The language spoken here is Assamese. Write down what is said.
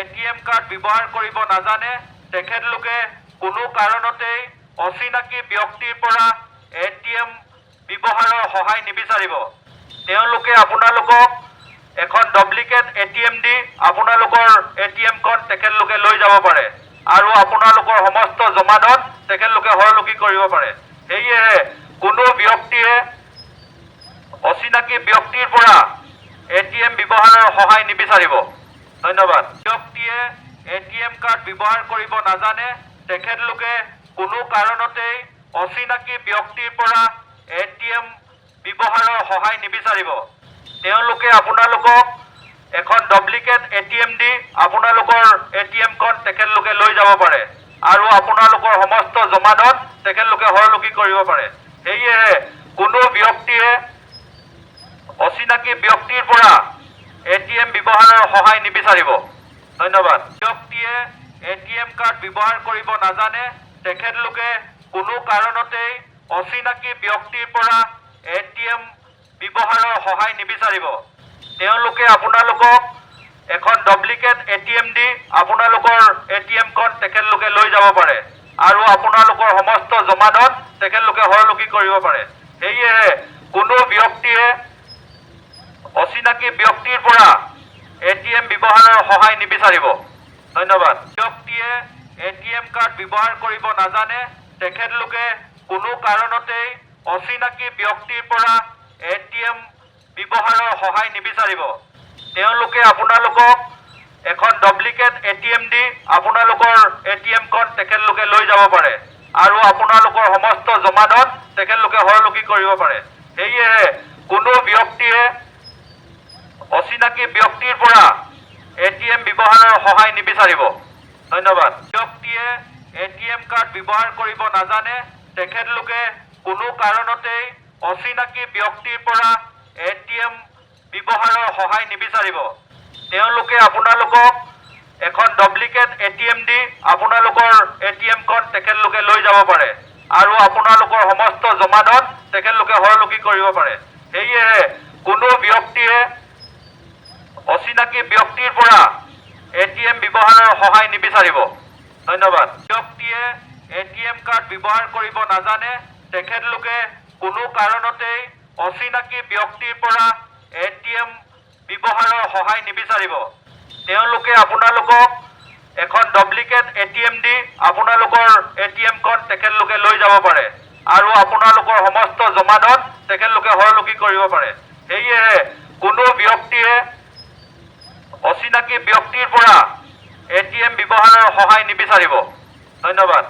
এটিএম কাৰ্ড ব্যৱহাৰ কৰিব নাজানে তেখেতলোকে কোনো কাৰণতেই অচিনাকি ব্যক্তিৰ পৰা এটিএম ব্যৱহাৰৰ সহায় নিবিচাৰিব। তেওঁলোকে আপোনালোকক এখন ডুপ্লিকেট এটিএম দি আপোনালোকৰ এটিএমখন তেখেতলোকে লৈ যাব পাৰে আৰু আপোনালোকৰ সমস্ত জমাধন তেখেতলোকে হৰলুকি কৰিব পাৰে। সেয়েহে কোনো ব্যক্তিয়ে অচিনাকি ব্যক্তিৰ পৰা এটিএম ব্যৱহাৰৰ সহায় নিবিচাৰিব। ধন্যবাদ। ব্যক্তিয়ে এটিএম কাৰ্ড ব্যৱহাৰ কৰিব নাজানে তেখেতলোকে কোনো কাৰণতেই অচিনাকি ব্যক্তিৰ পৰা এটিএম ব্যৱহাৰৰ সহায় নিবিচাৰিব। তেওঁলোকে আপোনালোকক এখন ডুপ্লিকেট এটিএম দি আপোনালোকৰ এটিএমখন তেখেতলোকে লৈ যাব পাৰে আৰু আপোনালোকৰ সমস্ত জমাধন তেখেতলোকে হৰলুকি কৰিব পাৰে। সেয়েহে কোনো ব্যক্তিয়ে অচিনাকি ব্যক্তিৰ পৰা এটিএম ব্যৱহাৰৰ সহায় নিবিচাৰিব। ধন্যবাদ। ব্যক্তিয়ে এটিএম কাৰ্ড ব্যৱহাৰ কৰিব নাজানে তেখেতলোকে কোনো কাৰণতেই অচিনাকি ব্যক্তিৰ পৰা এটিএম ব্যৱহাৰৰ সহায় নিবিচাৰিব। তেওঁলোকে আপোনালোকক এখন ডুপ্লিকেট এটিএম দি আপোনালোকৰ এটিএমখন তেখেতলোকে লৈ যাব পাৰে আৰু আপোনালোকৰ সমস্ত জমাধন তেখেতলোকে হৰলুকি কৰিব পাৰে। সেয়েহে কোনো ব্যক্তিয়ে অচিনাকি ব্যক্তিৰ পৰা এটিএম ব্যৱহাৰৰ সহায় নিবিচাৰিব। ধন্যবাদ। ব্যক্তিয়ে এটিএম কাৰ্ড ব্যৱহাৰ কৰিব নাজানে তেখেতলোকে কোনো কাৰণতেই অচিনাকি ব্যক্তিৰ পৰা এটিএম ব্যৱহাৰৰ সহায় নিবিচাৰিব। তেওঁলোকে আপোনালোকক এখন ডুপ্লিকেট এটিএম দি আপোনালোকৰ এটিএমখন তেখেতলোকে লৈ যাব পাৰে আৰু আপোনালোকৰ সমস্ত জমাধন তেখেতলোকে হৰলুকি কৰিব পাৰে। সেয়েহে কোনো ব্যক্তিয়ে অচিনাকি ব্যক্তিৰ পৰা এটিএম ব্যৱহাৰৰ সহায় নিবিচাৰিব। ধন্যবাদ। ব্যক্তিয়ে এটিএম কাৰ্ড ব্যৱহাৰ কৰিব নাজানে তেখেতলোকে কোনো কাৰণতেই অচিনাকি ব্যক্তিৰ পৰা এটিএম ব্যৱহাৰৰ সহায় নিবিচাৰিব। তেওঁলোকে আপোনালোকক এখন ডুপ্লিকেট এটিএম দি আপোনালোকৰ এটিএমখন তেখেতলোকে লৈ যাব পাৰে আৰু আপোনালোকৰ সমস্ত জমাধন তেখেতলোকে হৰলুকি কৰিব পাৰে। সেয়েহে কোনো ব্যক্তিয়ে অচিনাকি ব্যক্তিৰ পৰা এটিএম ব্যৱহাৰৰ সহায় নিবিচাৰিব। ধন্যবাদ। ব্যক্তিয়ে এটিএম কাৰ্ড ব্যৱহাৰ কৰিব নাজানে তেখেতলোকে কোনো কাৰণতেই অচিনাকি ব্যক্তিৰ পৰা এটিএম ব্যৱহাৰৰ সহায় নিবিচাৰিব। তেওঁলোকে আপোনালোকক এখন ডুপ্লিকেট এটিএম দি আপোনালোকৰ এটিএমখন তেখেতলোকে লৈ যাব পাৰে আৰু আপোনালোকৰ সমস্ত জমাধন তেখেতলোকে হৰলুকি কৰিব পাৰে। সেয়েহে কোনো ব্যক্তিয়ে অচিনাকি ব্যক্তিৰ পৰা এটিএম ব্যৱহাৰৰ সহায় নিবিচাৰিব। ধন্যবাদ।